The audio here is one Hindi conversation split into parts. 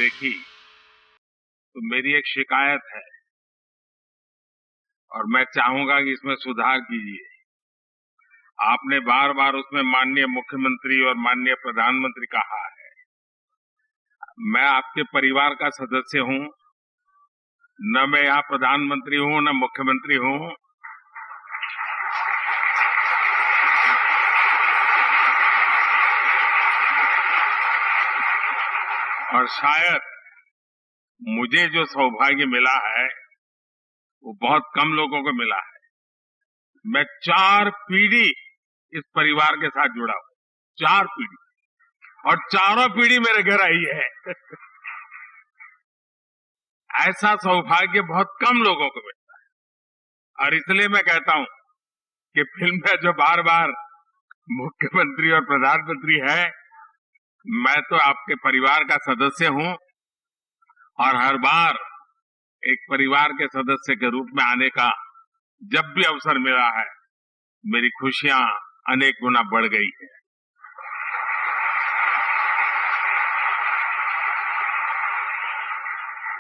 देखी तो मेरी एक शिकायत है और मैं चाहूंगा कि इसमें सुधार कीजिए। आपने बार बार उसमें माननीय मुख्यमंत्री और माननीय प्रधानमंत्री कहा है। मैं आपके परिवार का सदस्य हूं, न मैं यहाँ प्रधानमंत्री हूं न मुख्यमंत्री हूं। और शायद मुझे जो सौभाग्य मिला है वो बहुत कम लोगों को मिला है। मैं 4 पीढ़ी इस परिवार के साथ जुड़ा हूं, 4 पीढ़ी, और चारों पीढ़ी मेरे घर आई है। ऐसा सौभाग्य बहुत कम लोगों को मिलता है और इसलिए मैं कहता हूं कि फिल्म में जो बार बार मुख्यमंत्री और प्रधानमंत्री है, मैं तो आपके परिवार का सदस्य हूं और हर बार एक परिवार के सदस्य के रूप में आने का जब भी अवसर मिला है, मेरी खुशियां अनेक गुना बढ़ गई है।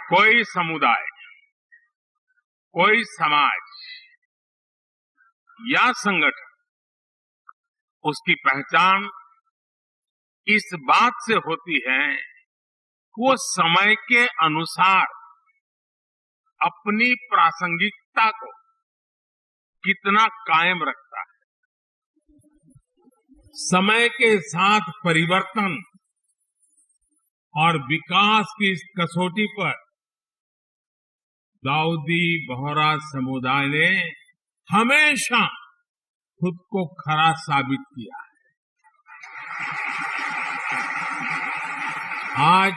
कोई समुदाय, कोई समाज या संगठन, उसकी पहचान इस बात से होती है वो समय के अनुसार अपनी प्रासंगिकता को कितना कायम रखता है। समय के साथ परिवर्तन और विकास की इस कसौटी पर दाऊदी बोहरा समुदाय ने हमेशा खुद को खरा साबित किया है। आज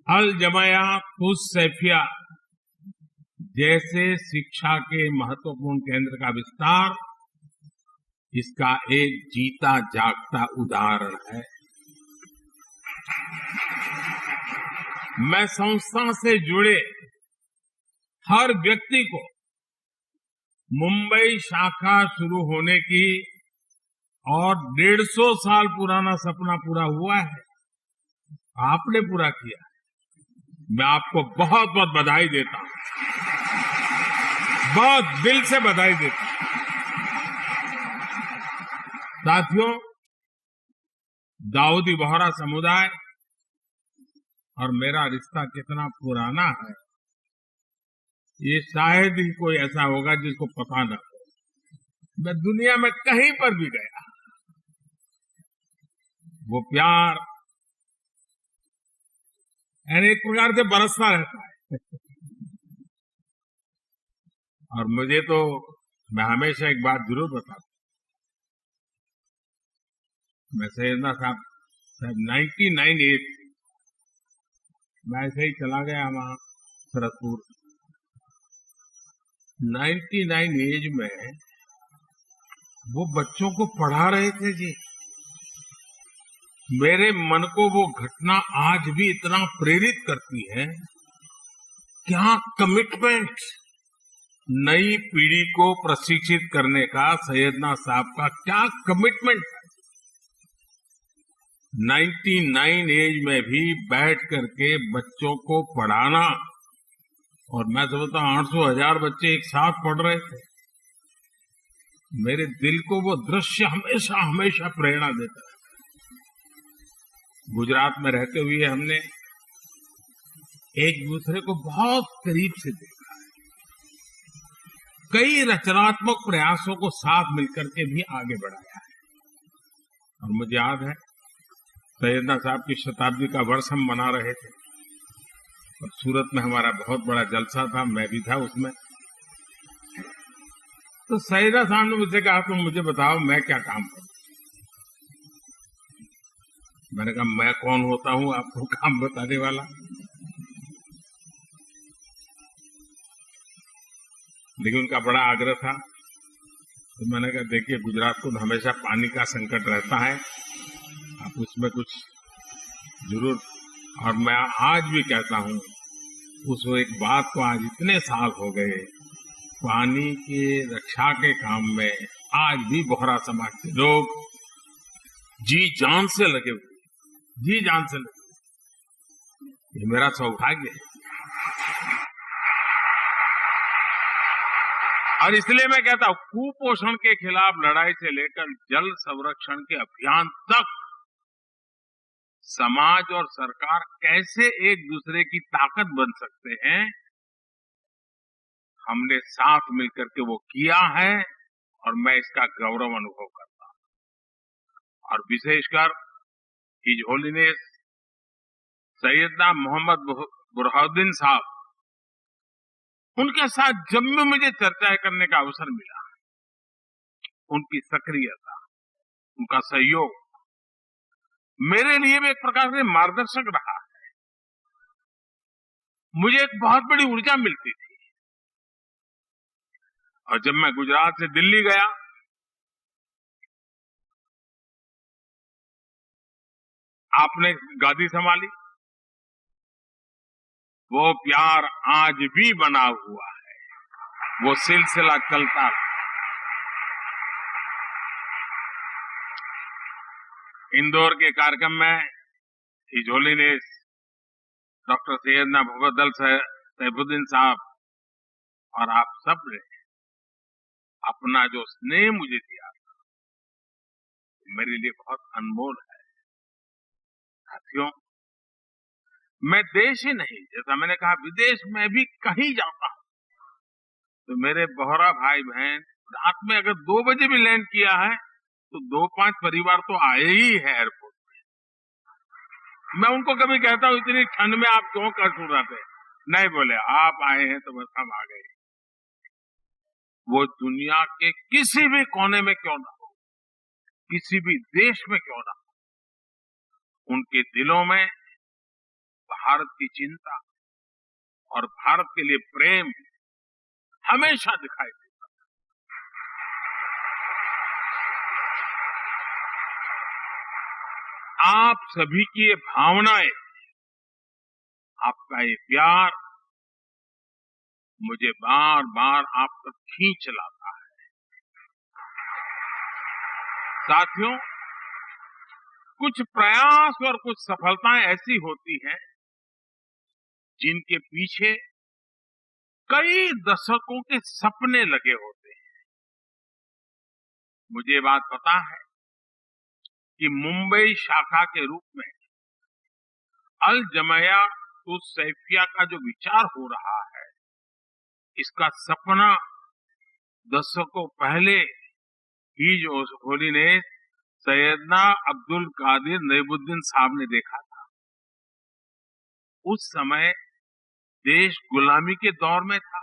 अल जमाया तुस सैफिया जैसे शिक्षा के महत्वपूर्ण केंद्र का विस्तार इसका एक जीता जागता उदाहरण है। मैं संस्था से जुड़े हर व्यक्ति को मुंबई शाखा शुरू होने की और 150 साल पुराना सपना पूरा हुआ है, आपने पूरा किया। मैं आपको बहुत बहुत बधाई देता हूं, बहुत दिल से बधाई देता हूं। साथियों, दाऊदी बोहरा समुदाय और मेरा रिश्ता कितना पुराना है, ये शायद ही कोई ऐसा होगा जिसको पता न हो। मैं दुनिया में कहीं पर भी गया, वो प्यार यानी एक प्रकार से बरसता रहता है। और मुझे तो, मैं हमेशा एक बात जरूर बताता हूं, मैं सैयदना साहब 99 एज मैं ऐसे ही चला गया वहां सरसपुर। 99 एज में वो बच्चों को पढ़ा रहे थे जी। मेरे मन को वो घटना आज भी इतना प्रेरित करती है। क्या कमिटमेंट, नई पीढ़ी को प्रशिक्षित करने का सैयदना साहब का क्या कमिटमेंट है। 99 एज में भी बैठ करके बच्चों को पढ़ाना, और मैं समझता हूं 800,000 बच्चे एक साथ पढ़ रहे थे। मेरे दिल को वो दृश्य हमेशा हमेशा प्रेरणा देता है। गुजरात में रहते हुए हमने एक दूसरे को बहुत करीब से देखा है। कई रचनात्मक प्रयासों को साथ मिलकर के भी आगे बढ़ाया है। और मुझे याद है सैयदना साहब की शताब्दी का वर्ष हम मना रहे थे और सूरत में हमारा बहुत बड़ा जलसा था, मैं भी था उसमें। तो सैयदना साहब ने मुझसे कहा, तुम मुझे बताओ मैं क्या काम करूं। मैंने कहा, मैं कौन होता हूं आपको काम बताने वाला। लेकिन उनका बड़ा आग्रह था, तो मैंने कहा, देखिए गुजरात को हमेशा पानी का संकट रहता है, आप उसमें कुछ जरूर। और मैं आज भी कहता हूं, उस एक बात को आज इतने साल हो गए, पानी के रक्षा के काम में आज भी बोहरा समाज के लोग जी जान से लगे हुए, जी जान से लगे। ये मेरा सौभाग्य है। और इसलिए मैं कहता हूं, कुपोषण के खिलाफ लड़ाई से लेकर जल संरक्षण के अभियान तक समाज और सरकार कैसे एक दूसरे की ताकत बन सकते हैं, हमने साथ मिलकर के वो किया है और मैं इसका गौरव अनुभव करता हूं। और विशेषकर हिज होलीनेस सैयदना मोहम्मद बुरहानुद्दीन साहब, उनके साथ जब भी मुझे चर्चा करने का अवसर मिला, उनकी सक्रियता, उनका सहयोग मेरे लिए भी एक प्रकार से मार्गदर्शक रहा है। मुझे एक बहुत बड़ी ऊर्जा मिलती थी। और जब मैं गुजरात से दिल्ली गया, आपने गादी संभाली, वो प्यार आज भी बना हुआ है, वो सिलसिला चलता है। इंदौर के कार्यक्रम में his holiness doctor Syedna Mufaddal Saifuddin साहब और आप सब ने अपना जो स्नेह मुझे दिया था, मेरे लिए बहुत अनमोल है। साथियों, मैं देश ही नहीं, जैसा मैंने कहा, विदेश में भी कहीं जाता हूं तो मेरे बोहरा भाई बहन रात में अगर 2 बजे भी लैंड किया है तो 2-5 परिवार तो आए ही है एयरपोर्ट में। मैं उनको कभी कहता हूं, इतनी ठंड में आप क्यों कष्ट उठाते? नहीं, बोले आप आए हैं तो बस हम आ गए। वो दुनिया के किसी भी कोने में क्यों ना हो, किसी भी देश में क्यों ना हो, उनके दिलों में भारत की चिंता और भारत के लिए प्रेम हमेशा दिखाई देता। आप सभी की ये भावनाएं, आपका ये प्यार मुझे बार बार आप तक खींच लाता है। साथियों, कुछ प्रयास और कुछ सफलताएं ऐसी होती हैं जिनके पीछे कई दशकों के सपने लगे होते हैं। मुझे बात पता है कि मुंबई शाखा के रूप में अल जमिया उस सैफिया का जो विचार हो रहा है, इसका सपना दशकों पहले हिज होलीनेस सैयदना अब्दुल कादिर नईमुद्दीन साहब ने देखा था। उस समय देश गुलामी के दौर में था।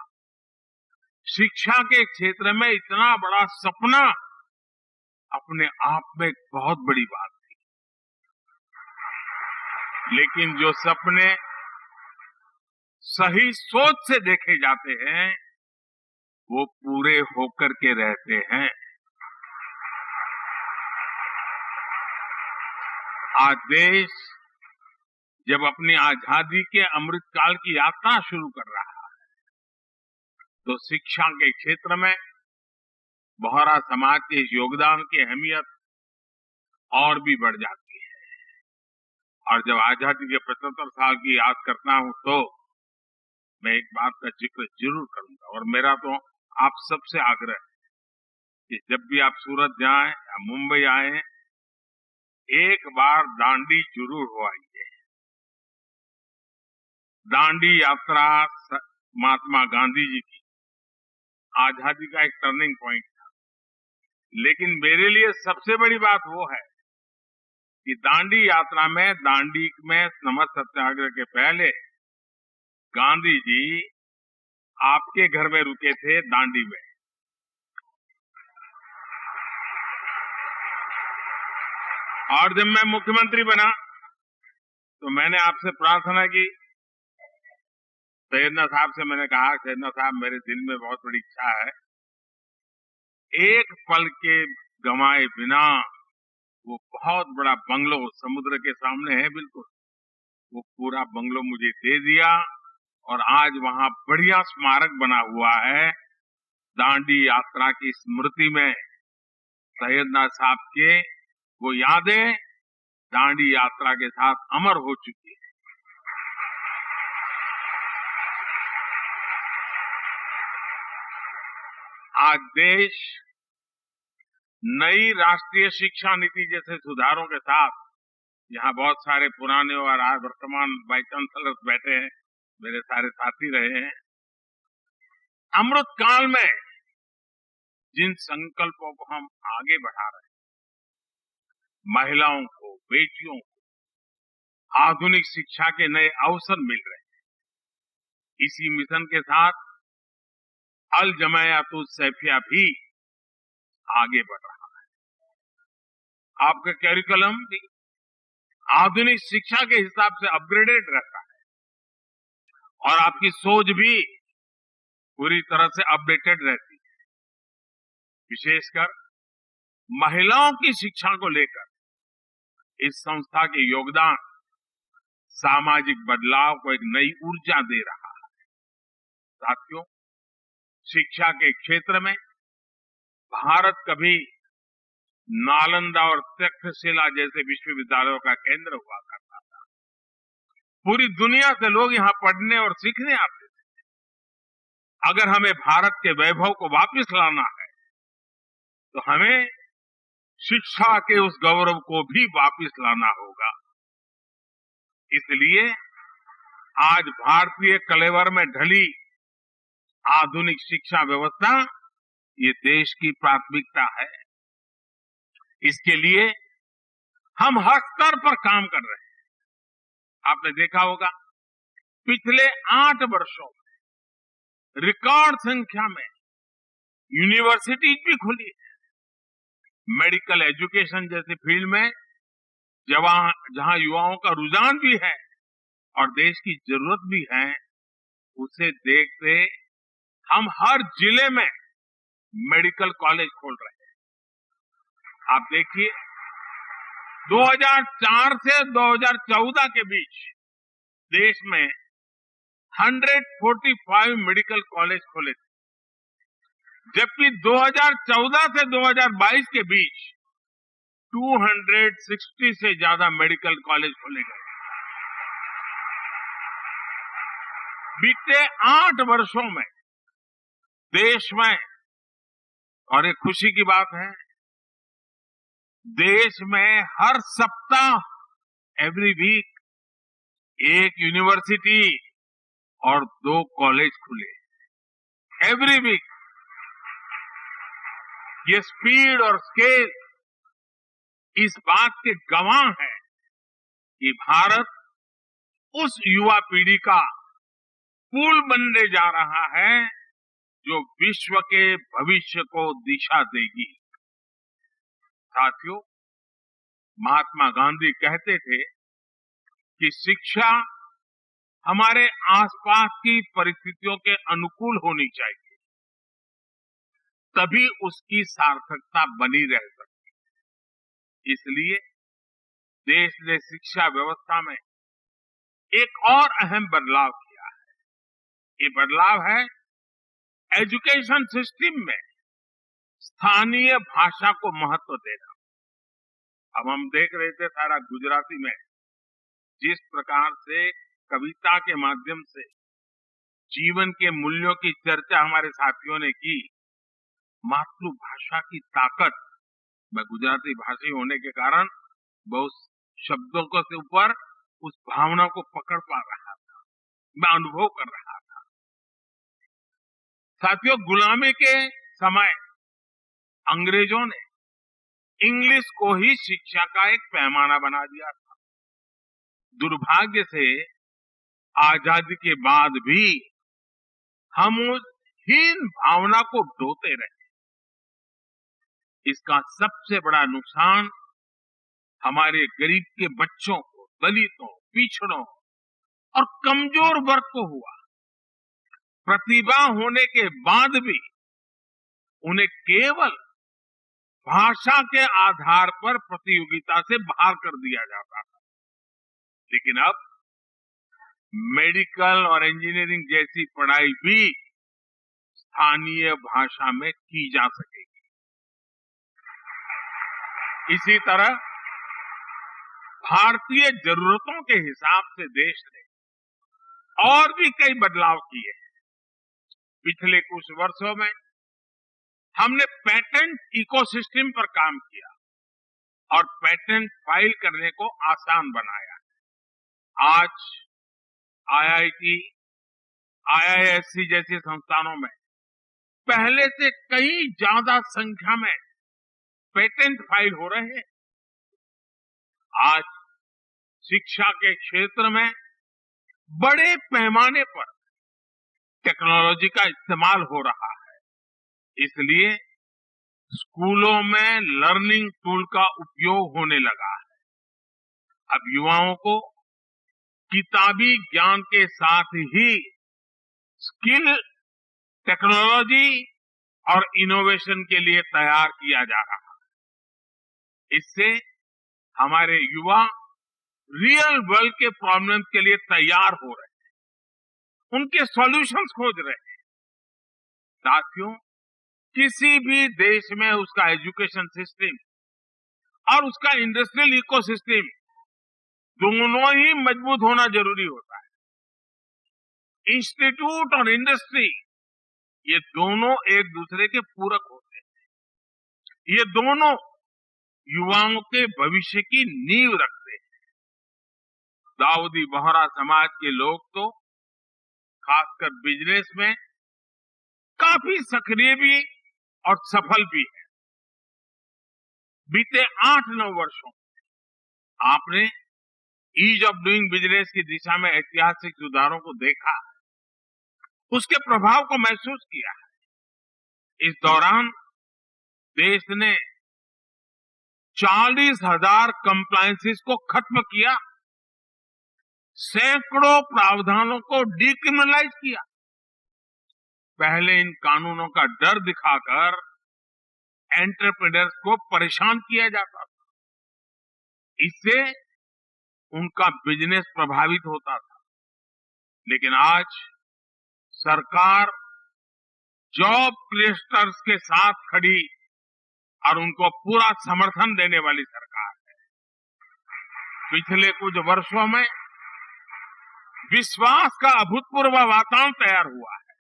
शिक्षा के क्षेत्र में इतना बड़ा सपना अपने आप में एक बहुत बड़ी बात थी। लेकिन जो सपने सही सोच से देखे जाते हैं, वो पूरे होकर के रहते हैं। आज देश जब अपनी आजादी के अमृतकाल की यात्रा शुरू कर रहा है, तो शिक्षा के क्षेत्र में बोहरा समाज के इस योगदान की अहमियत और भी बढ़ जाती है। और जब आजादी के 75 साल की याद करता हूं तो मैं एक बात का जिक्र जरूर करूंगा, और मेरा तो आप सबसे आग्रह है कि जब भी आप सूरत जाएं या मुंबई आए, एक बार दांडी जरूर हो आइए। दांडी यात्रा महात्मा गांधी जी की आजादी का एक टर्निंग पॉइंट था। लेकिन मेरे लिए सबसे बड़ी बात वो है कि दांडी यात्रा में, दांडी में नमक सत्याग्रह के पहले गांधी जी आपके घर में रुके थे, दांडी में। और जब मैं मुख्यमंत्री बना तो मैंने आपसे प्रार्थना की, सैयदना साहब से मैंने कहा, सैयदना साहब, मेरे दिल में बहुत बड़ी इच्छा है, एक पल के गंवाए बिना वो बहुत बड़ा बंगलो समुद्र के सामने है बिल्कुल, वो पूरा बंगलो मुझे दे दिया और आज वहां बढ़िया स्मारक बना हुआ है। दांडी यात्रा की स्मृति में सैयदना साहब के वो यादें दांडी यात्रा के साथ अमर हो चुकी है। आज देश नई राष्ट्रीय शिक्षा नीति जैसे सुधारों के साथ, यहाँ बहुत सारे पुराने और आज वर्तमान वाइस चांसलर्स बैठे हैं, मेरे सारे साथी रहे हैं, अमृत काल में जिन संकल्पों को हम आगे बढ़ा रहे हैं, महिलाओं को, बेटियों को आधुनिक शिक्षा के नए अवसर मिल रहे हैं। इसी मिशन के साथ अल जमायातुल सैफिया भी आगे बढ़ रहा है। आपका करिकुलम भी आधुनिक शिक्षा के हिसाब से अपग्रेडेड रहता है और आपकी सोच भी पूरी तरह से अपडेटेड रहती है। विशेषकर महिलाओं की शिक्षा को लेकर इस संस्था के योगदान सामाजिक बदलाव को एक नई ऊर्जा दे रहा है। साथियों, शिक्षा के क्षेत्र में भारत कभी नालंदा और तक्षशिला जैसे विश्वविद्यालयों का केंद्र हुआ करता था। पूरी दुनिया से लोग यहाँ पढ़ने और सीखने आते थे। अगर हमें भारत के वैभव को वापस लाना है, तो हमें शिक्षा के उस गौरव को भी वापस लाना होगा। इसलिए आज भारतीय कलेवर में ढली आधुनिक शिक्षा व्यवस्था ये देश की प्राथमिकता है। इसके लिए हम हर स्तर पर काम कर रहे हैं। आपने देखा होगा, पिछले 8 वर्षों में रिकॉर्ड संख्या में यूनिवर्सिटीज भी खुली है। मेडिकल एजुकेशन जैसे फील्ड में जहां युवाओं का रुझान भी है और देश की जरूरत भी है, उसे देखते हम हर जिले में मेडिकल कॉलेज खोल रहे हैं। आप देखिए, 2004 से 2014 के बीच देश में 145 मेडिकल कॉलेज खुले थे, जबकि 2014 से 2022 के बीच 260 से ज्यादा मेडिकल कॉलेज खोले गए। बीते 8 वर्षों में देश में, और एक खुशी की बात है, देश में हर सप्ताह एवरी वीक एक यूनिवर्सिटी और 2 कॉलेज खुले। Every week. ये स्पीड और स्केल इस बात के गवाह है कि भारत उस युवा पीढ़ी का पुल बनने जा रहा है जो विश्व के भविष्य को दिशा देगी। साथियों, महात्मा गांधी कहते थे कि शिक्षा हमारे आसपास की परिस्थितियों के अनुकूल होनी चाहिए, तभी उसकी सार्थकता बनी रह सकती है। इसलिए देश ने शिक्षा व्यवस्था में एक और अहम बदलाव किया है। ये बदलाव है एजुकेशन सिस्टम में स्थानीय भाषा को महत्व देना। अब हम देख रहे थे सारा गुजराती में जिस प्रकार से कविता के माध्यम से जीवन के मूल्यों की चर्चा हमारे साथियों ने की। मातृभाषा की ताकत, मैं गुजराती भाषी होने के कारण बहुत शब्दों के ऊपर उस भावना को पकड़ पा रहा था, मैं अनुभव कर रहा था। साथियों, गुलामी के समय अंग्रेजों ने इंग्लिश को ही शिक्षा का एक पैमाना बना दिया था। दुर्भाग्य से आजादी के बाद भी हम उस हीन भावना को ढोते रहे। इसका सबसे बड़ा नुकसान हमारे गरीब के बच्चों को, दलितों, पिछड़ों और कमजोर वर्ग को हुआ। प्रतिभा होने के बाद भी उन्हें केवल भाषा के आधार पर प्रतियोगिता से बाहर कर दिया जाता था। लेकिन अब मेडिकल और इंजीनियरिंग जैसी पढ़ाई भी स्थानीय भाषा में की जा सकेगी। इसी तरह भारतीय जरूरतों के हिसाब से देश ने और भी कई बदलाव किए हैं। पिछले कुछ वर्षों में हमने पेटेंट इकोसिस्टम पर काम किया और पेटेंट फाइल करने को आसान बनाया। आज आईआईटी, आईआईएससी जैसे संस्थानों में पहले से कई ज्यादा संख्या में पेटेंट फाइल हो रहे हैं। आज शिक्षा के क्षेत्र में बड़े पैमाने पर टेक्नोलॉजी का इस्तेमाल हो रहा है, इसलिए स्कूलों में लर्निंग टूल का उपयोग होने लगा है। अब युवाओं को किताबी ज्ञान के साथ ही स्किल, टेक्नोलॉजी और इनोवेशन के लिए तैयार किया जा रहा है। इससे हमारे युवा रियल वर्ल्ड के प्रॉब्लम्स के लिए तैयार हो रहे हैं, उनके सॉल्यूशंस खोज रहे हैं। साथियों, किसी भी देश में उसका एजुकेशन सिस्टम और उसका इंडस्ट्रियल इकोसिस्टम दोनों ही मजबूत होना जरूरी होता है। इंस्टीट्यूट और इंडस्ट्री ये दोनों एक दूसरे के पूरक होते हैं। ये दोनों युवाओं के भविष्य की नींव रखते हैं। दाऊदी बोहरा समाज के लोग तो खासकर बिजनेस में काफी सक्रिय भी और सफल भी है। बीते 8-9 वर्षों में आपने ईज ऑफ डूइंग बिजनेस की दिशा में ऐतिहासिक सुधारों को देखा, उसके प्रभाव को महसूस किया है। इस दौरान देश ने 40,000 कंप्लायंसेस को खत्म किया, सैकड़ों प्रावधानों को डीक्रिमिनलाइज किया। पहले इन कानूनों का डर दिखाकर एंटरप्रेन्योर्स को परेशान किया जाता था, इससे उनका बिजनेस प्रभावित होता था। लेकिन आज सरकार जॉब क्रिएटर्स के साथ खड़ी और उनको पूरा समर्थन देने वाली सरकार है। पिछले कुछ वर्षों में विश्वास का अभूतपूर्व वातावरण तैयार हुआ है।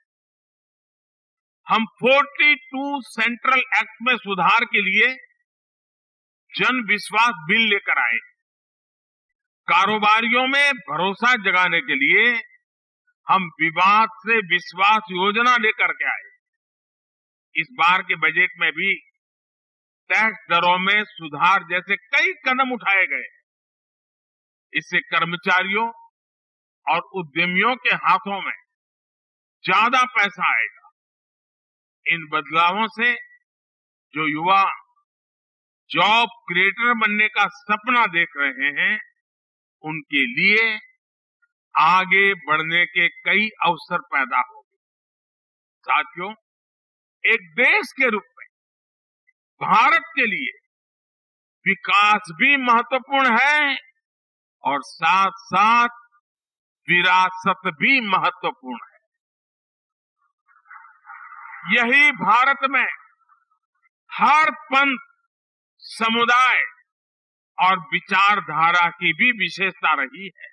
हम 42 सेंट्रल एक्ट में सुधार के लिए जन विश्वास बिल लेकर आए। कारोबारियों में भरोसा जगाने के लिए हम विवाद से विश्वास योजना लेकर के आए। इस बार के बजट में भी टैक्स दरों में सुधार जैसे कई कदम उठाए गए। इससे कर्मचारियों और उद्यमियों के हाथों में ज्यादा पैसा आएगा। इन बदलावों से जो युवा जॉब क्रिएटर बनने का सपना देख रहे हैं, उनके लिए आगे बढ़ने के कई अवसर पैदा होंगे। साथियों, एक देश के रूप में भारत के लिए विकास भी महत्वपूर्ण है और साथ साथ विरासत भी महत्वपूर्ण है। यही भारत में हर पंथ, समुदाय और विचारधारा की भी विशेषता रही है।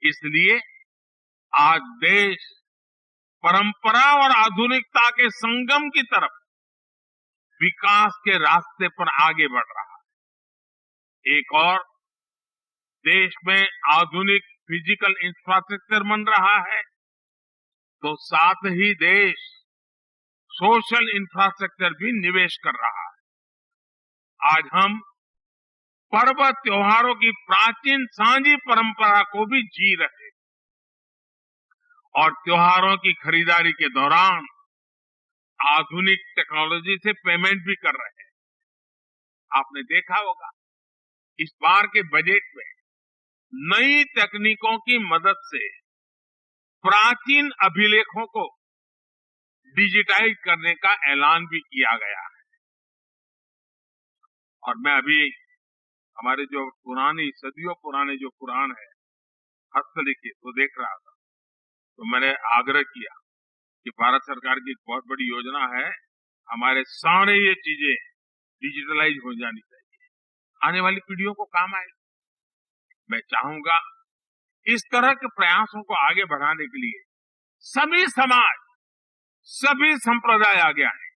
इसलिए आज देश परंपरा और आधुनिकता के संगम की तरफ विकास के रास्ते पर आगे बढ़ रहा है। एक और देश में आधुनिक फिजिकल इंफ्रास्ट्रक्चर बन रहा है, तो साथ ही देश सोशल इंफ्रास्ट्रक्चर भी निवेश कर रहा है। आज हम पर्व त्योहारों की प्राचीन सांझी परंपरा को भी जी रहे हैं और त्योहारों की खरीदारी के दौरान आधुनिक टेक्नोलॉजी से पेमेंट भी कर रहे हैं। आपने देखा होगा, इस बार के बजट में नई तकनीकों की मदद से प्राचीन अभिलेखों को डिजिटाइज करने का ऐलान भी किया गया है। और मैं अभी हमारे जो पुरानी सदियों पुराने जो पुराण है हस्तलिखित, वो देख रहा था, तो मैंने आग्रह किया कि भारत सरकार की एक बहुत बड़ी योजना है, हमारे सारे ये चीजें डिजिटलाइज हो जानी चाहिए, आने वाली पीढ़ियों को काम आए। मैं चाहूंगा इस तरह के प्रयासों को आगे बढ़ाने के लिए सभी समाज, सभी संप्रदाय आगे आए।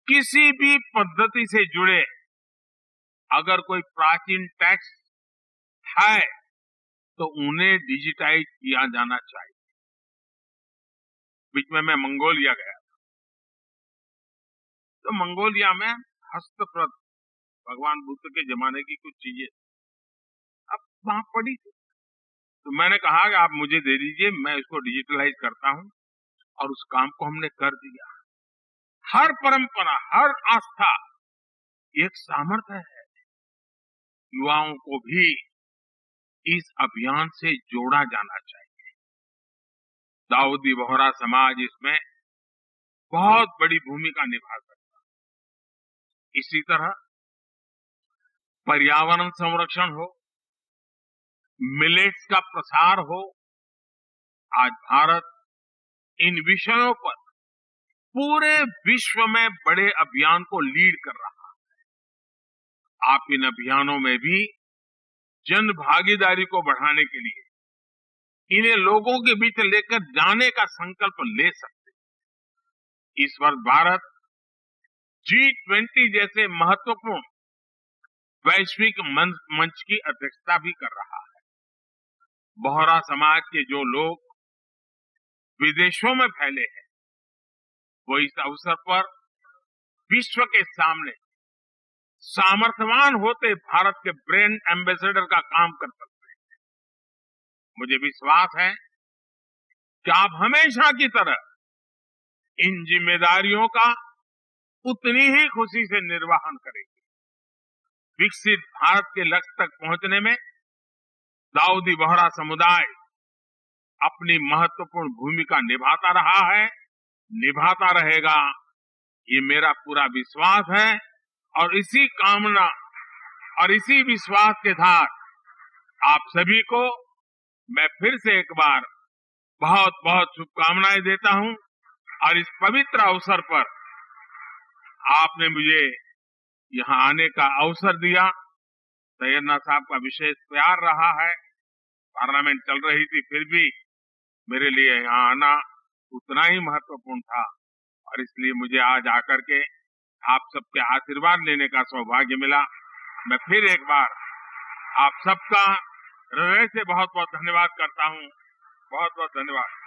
किसी भी पद्धति से जुड़े अगर कोई प्राचीन टेक्स्ट है तो उन्हें डिजिटाइज किया जाना चाहिए। बीच में मैं मंगोलिया गया तो मंगोलिया में हस्तप्रत भगवान बुद्ध के जमाने की कुछ चीजें अब वहां पड़ी थी, तो मैंने कहा कि आप मुझे दे दीजिए, मैं इसको डिजिटलाइज करता हूं, और उस काम को हमने कर दिया। हर परंपरा, हर आस्था एक सामर्थ्य है। युवाओं को भी इस अभियान से जोड़ा जाना चाहिए। दाऊदी बोहरा समाज इसमें बहुत बड़ी भूमिका निभा सकता है। इसी तरह पर्यावरण संरक्षण हो, मिलेट्स का प्रसार हो, आज भारत इन विषयों पर पूरे विश्व में बड़े अभियान को लीड कर रहा है। आप इन अभियानों में भी जन भागीदारी को बढ़ाने के लिए इन्हें लोगों के बीच लेकर जाने का संकल्प ले सकते हैं। इस वर्ष भारत G20 जैसे महत्वपूर्ण वैश्विक मंच की अध्यक्षता भी कर रहा है। बोहरा समाज के जो लोग विदेशों में फैले हैं, वो इस अवसर पर विश्व के सामने सामर्थ्यवान होते भारत के ब्रांड एम्बेसडर का काम कर सकते हैं। मुझे विश्वास है कि आप हमेशा की तरह इन जिम्मेदारियों का उतनी ही खुशी से निर्वहन करेंगे। विकसित भारत के लक्ष्य तक पहुंचने में दाऊदी बोहरा समुदाय अपनी महत्वपूर्ण भूमिका निभाता रहा है, निभाता रहेगा, ये मेरा पूरा विश्वास है। और इसी कामना और इसी विश्वास के साथ आप सभी को मैं फिर से एक बार बहुत बहुत शुभकामनाएं देता हूं। और इस पवित्र अवसर पर आपने मुझे यहां आने का अवसर दिया। सैयदना साहब का विशेष प्यार रहा है। पार्लियामेंट चल रही थी, फिर भी मेरे लिए यहां आना उतना ही महत्वपूर्ण था, और इसलिए मुझे आज आकर के आप सबके आशीर्वाद लेने का सौभाग्य मिला। मैं फिर एक बार आप सबका हृदय से बहुत बहुत धन्यवाद करता हूं। बहुत बहुत धन्यवाद।